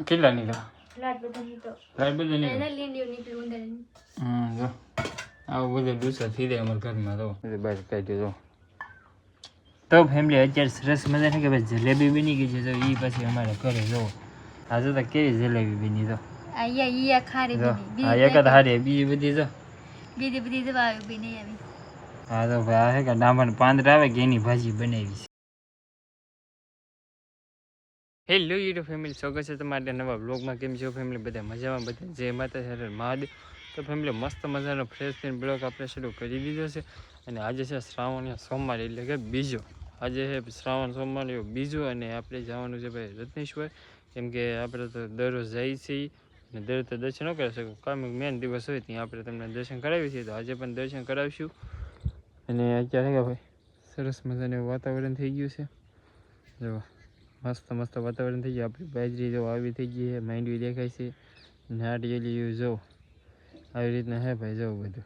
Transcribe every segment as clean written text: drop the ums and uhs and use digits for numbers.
કેટલા નીકળ્યા આવું બધું ડૂસા થઈ જાય અમારા ઘરમાં તો બહાર કાઢી દો તો ફેમિલી અત્યારે સરસ મજા છે કે ભાઈ જલેબી બની ગઈ છે તો એ પછી અમારે ઘરે જોવો આ જો કેવી જલેબી બની તો એક જ હારી બીજી બધી જો હા તો ભાઈ આ કે ડાંબણ પાંદડા આવે કે એની ભાજી બનાવી છે. હેલો યુટ્યુબ ફેમિલી, સ્વાગત છે તમારે નવા બ્લોગમાં. કેમ છો ફેમિલી? બધા મજામાં? બધા જય માતા હર મહાદેવ. તો ફેમિલી મસ્ત મજાનો ફ્રેશ થઈને બ્લોગ આપણે શરૂ કરી દીધો છે અને આજે છે શ્રાવણ સોમવાર એટલે કે બીજો. આજે છે શ્રાવણ સોમવાર બીજો અને આપણે જવાનું છે ભાઈ રત્નેશ્વર, કેમ કે આપણે તો દરરોજ જઈએ છીએ અને દરરોજ તો દર્શન ન કરી શકું. કામ મેન દિવસ હોય ત્યાં આપણે તમને દર્શન કરાવીએ છીએ, તો આજે પણ દર્શન કરાવીશું. અને અત્યારે કે ભાઈ સરસ મજાનું વાતાવરણ થઈ ગયું છે, જો મસ્ત મસ્ત વાતાવરણ થઈ ગયું. આપણી બાજરી જો આવી થઈ ગઈ છે, માંડવી દેખાય છે, નારિયેળી જો આવી રીતના હે ભાઈ, જવું બધું.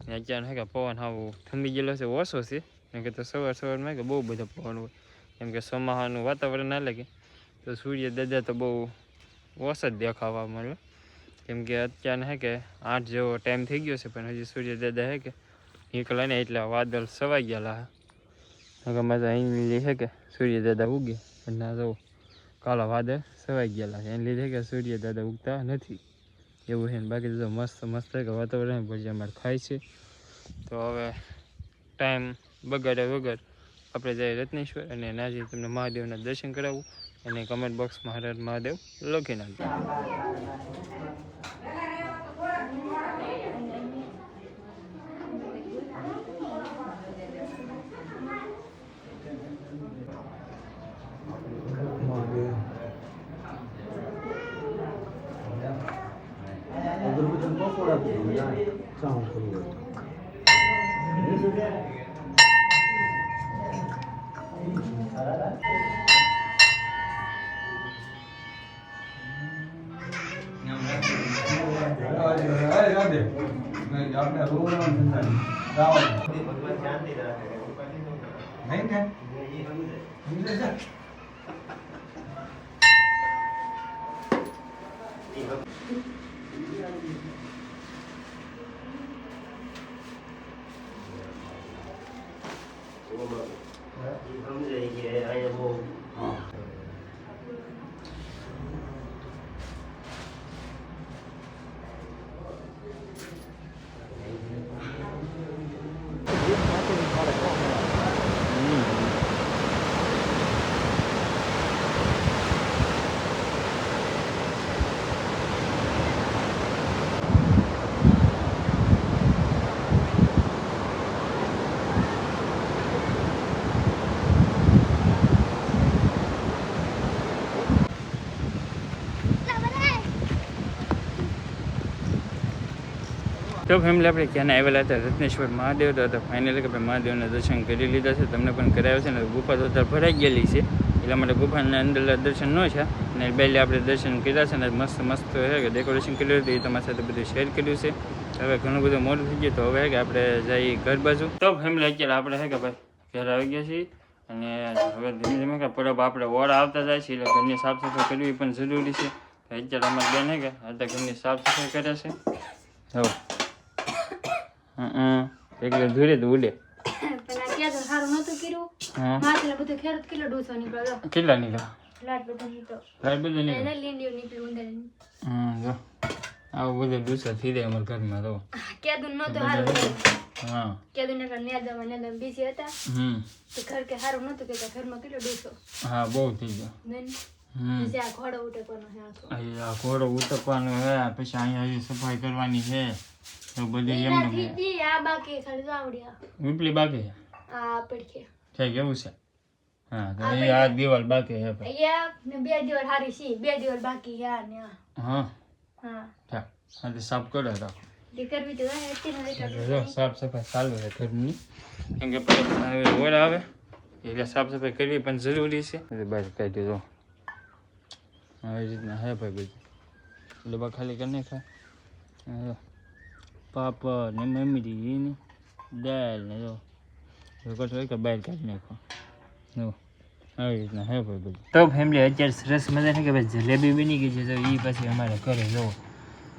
ને અત્યારે હે કે પવન હાવ ઠંડી ગયેલો છે, ઓછો છે, કેમ કે તો સવારમાં કે બહુ બધો પવન હોય, કેમ કે ચોમાસાનું વાતાવરણ ના લાગે તો સૂર્ય દાદા તો બહુ ઓછો જ દેખાવા મળે, કેમ કે અત્યારે હે કે 8 જેવો ટાઈમ થઈ ગયો છે પણ હજી સૂર્ય દાદા હે કે નીકળે ને એટલે વાદળ સવાઈ ગયેલા હે. મજા અહીં લીધે છે કે સૂર્ય દાદા ઉગે અને જો કાલા વાદળ સવાઈ ગયેલા છે, એને લીધે કે સૂર્ય દાદા ઉગતા નથી એવું છે. બાકી તો મસ્ત મસ્ત કે વાતાવરણ પછી અમારે ખાય છે. તો હવે ટાઈમ બગાડ્યા વગર આપણે જઈએ રત્નેશ્વર અને નાજી તમને મહાદેવના દર્શન કરાવવું અને કમેન્ટ બોક્સમાં હર હર મહાદેવ લખી નાખજો. તો ફેમિલી આપણે ક્યાં આવેલા હતા રત્નેશ્વર મહાદેવ, તો ફાઇનલી કે ભાઈ મહાદેવના દર્શન કરી લીધા છે. તમને પણ કરાવ્યો છે ને ગુફા તો અત્યારે ભરાઈ ગયેલી છે એટલે માટે ગુફાના અંદર દર્શન ન છે અને પહેલે આપણે દર્શન કર્યા છે ને મસ્ત મસ્ત છે કે ડેકોરેશન કર્યું હતું, એ તમારી સાથે બધું શેર કર્યું છે. હવે ઘણું બધું મોડું થઈ ગયું તો હવે કે આપણે જઈએ ઘર બાજુ. તો ફેમિલી અત્યારે આપણે છે કે ભાઈ ઘર આવી ગયા છીએ અને હવે ધીમે ધીમે કે પરબ આપણે ઓળા આવતા જાય છે એટલે ઘરની સાફ સફાઈ કરવી પણ જરૂરી છે. અત્યારે અમારે બેન છે કે અત્યારે ઘરની સાફ સફાઈ કરે છે. હવે એટલે ધીરે તો ઉડે કેટલા નીકળ્યા આવું બધું ડૂસા થઈ જાય અમારા ઘરમાં તો હા બહુ થઈ ગયો. ઘોડો ઉતરવાનો હે, પછી અહીંયા સફાઈ કરવાની છે તો બધી એમ ઉપલી બાકી છે કેવું છે. હા તો આ દિવાલ બાકી છે હા સાફ કરો તો સાફ સફાઈ ચાલુ છે ઘરની, કેમ કે ઓર આવે એટલે સાફ સફાઈ કરવી પણ જરૂરી છે. બહાર કાઢી દો આવી રીતના હે ભાઈ બધું ડબ્બા ખાલી કરી નાખાય. પાપડ ને મમરી ને દાળ ને જો હોય કે બહાર કાઢી નાખો. જો આવી રીતના હે ભાઈ બધું. તો ફેમિલી અત્યારે સરસ મજા છે કે ભાઈ જલેબી બની ગઈ છે. તો એ પછી અમારે ઘરે જવો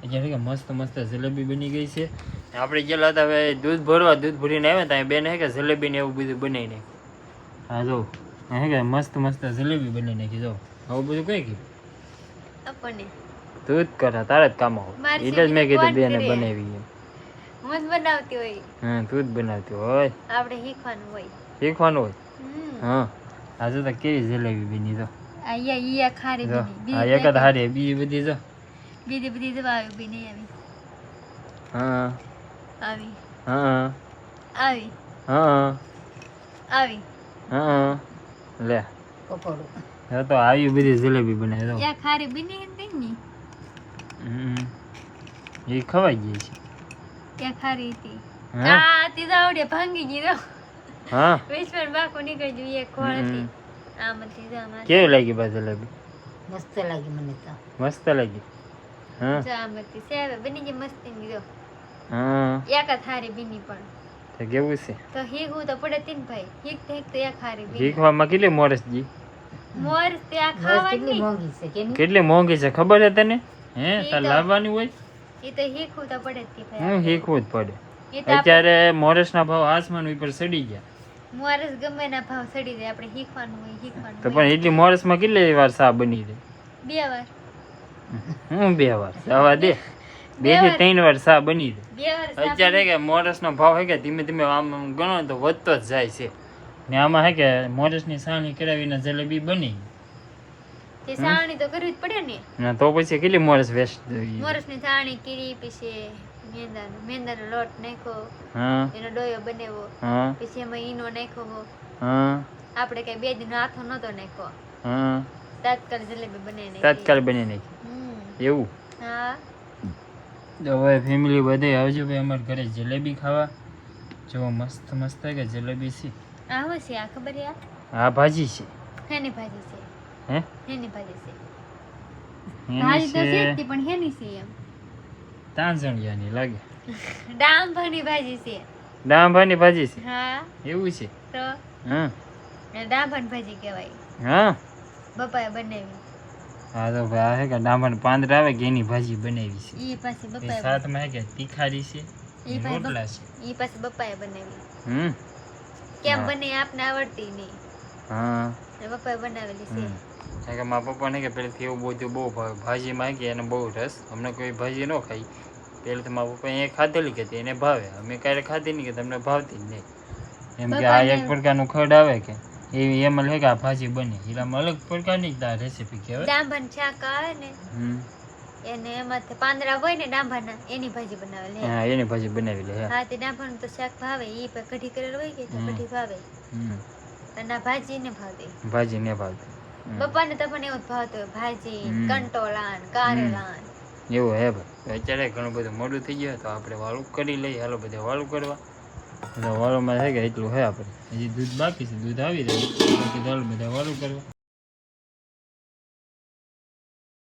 અત્યારે કે મસ્ત મસ્ત જલેબી બની ગઈ છે. આપણે ગયેલા હતા હવે દૂધ ભરવા, દૂધ ભરીને આવ્યા ત્યાં બેન હે કે જલેબી ને એવું બધું બનાવી નાખ્યું. હા જો હે કે મસ્ત મસ્ત જલેબી બની નાખી. જો આવું બધું કઈ કીધું આપણને દૂધ કરે તારે જ કામ આવું એટલે જ મેં કીધું બેને બનાવી એમ બનાવતી હોય. હા તું જ બનાવતી હોય. આપણે શીખવાનું હોય. શીખવાનું હોય. હા આજે તો કેવી જલેબી બની. તો આયા ખારી બની. આ એક જ હારી બીજી બધી જો બીજી બધી જો આવી બની આવી. હા આવી. હા આવી. હા આવી. હા લે પકોડું. હા તો આવી બધી જલેબી બનાવી દો. યા ખારી બની હતી ને. એ ખવાઈ ગઈ છે. ક્યાં ખારી હતી. આ તી જાવડે ભાંગી ગઈ. તો હા વિશ્વર બાકો નીકળી ગઈ. એક ખોળ હતી આમાંથી જામાં. કેવી લાગી બા જલેબી. મસ્ત લાગી મને તો. મસ્ત લાગી. હા જામતી સેવ બની ગઈ મસ્ત ની. જો હા એક જ હારી બની પણ તો કેવું છે. તો હીગું તો પડે તીન ભાઈ. હીગ તો એક હારી બની. હીગવામાં કેટલી મોરસજી. મોરસ ત્યાં ખાવાની મોંઘી છે કે કેટલી મોંઘી છે ખબર છે તને. હે તાર લાવવાની હોય. એ તો હીખવું તો પડે જ ભાઈ. હું હીખવું જ પડે. અત્યારે મોરસના ભાવ આસમાન ઉપર ચડી ગયા. મોરસ ગમે ના ભાવ ચડી જાય. આપણે હીખવાનું હોય. હીખવાનું તો પણ એટલી મોરસમાં કેટલી વાર સા બની જાય. 2 વાર. હું 2 વાર જવા દે. 2 થી 3 વાર સા બની જાય. અત્યારે કે મોરસનો ભાવ હે કે ધીમે ધીમે આમ ગણો તો વધતો જ જાય છે. ને આમાં હે કે મોરસની સાણી કરાવીને જલેબી બની. તે સાણી તો કરવી જ પડે ને. ના તો પછી કેટલી મોરસ વેસ્ટ થઈ. મોરસની સાણી કરી પછી મેંદાનો લોટ નાખ્યો. હા એનો ડોયો બનાવ્યો. હા પછી એમાં ઈનો નાખ્યો. હા આપણે કઈ 2 દિન હાથો નતો નાખ્યો. હા તાત્કાલ જલેબી બનાવી નાખી. તાત્કાલ બની નાખી એવું. હા તો હવે ફેમિલી બધે આવજો ભાઈ અમારા ઘરે જલેબી ખાવા. જો મસ્ત મસ્ત કે જલેબી છે. આ શું છે આ ખબર છે. આ ભાજી છે. હેની ભાજી છે. હે હેની ભાજી છે. ભાજી તો છે પણ હેની છે એમ. તાંજણિયાની લાગે. ડાંભાની ભાજી છે. ડાંભાની ભાજી છે. હા એવું છે. તો હા એ ડાંભાની ભાજી કહેવાય. હા બપાએ બનાવી. હા તો ભાઈ હે કે ડાંભાના પાંદડા આવે કે એની ભાજી બનાવી છે. ઈ પાછી બપાએ સાથમાં હે કે તીખારી છે. ઈ રોટલા છે. ઈ પાછી બપાએ બનાવી. કેમ બને આપને આવડતી નહીં. હા પપ્પાએ બનાવેલી છે. કે મારા પપ્પાને કે પહેલેથી એવું બધું બહુ ભાવે. ભાજીમાં કે એને બહુ રસ. અમને કોઈ ભાજી ન ખાઈ. પહેલેથી મારા પપ્પાએ એ ખાધેલી કે એને ભાવે. અમે ક્યારે ખાધી નહીં કે તમને ભાવતી જ નહીં. એમ કે આ એક પ્રકારનું ખડ આવે કે એવી એમાં લે કે આ ભાજી બને. એમાં અલગ પ્રકારની જ રેસીપી કહેવાય. ડાંભાનું શાક આવે ને એને એમાંથી પાંદડા હોય ને ડાંભાના એની ભાજી બનાવેલી. હા એની ભાજી બનાવેલી. હા તે ડાંભાનું તો શાક ભાવે. ઈ પર કઢી કરેલ હોય કે તો કઢી ભાવે. અને ભાજી ને ભાવતી. ભાજી ને ભાવતી. બપ્પાને તો પણ એવું જ ભાવતું હોય. ભાજી કંટોળા કારેલા એવું હે ભાઈ. અત્યારે ઘણું બધું મોડું થઈ ગયું તો આપણે વાળું કરી લઈએ. હાલો બધા વાળું કરવા. વાળુમાં છે કે એટલું હે આપણે હજી દૂધ બાકી છે. દૂધ આવી જાય બધા વાળું કરવા.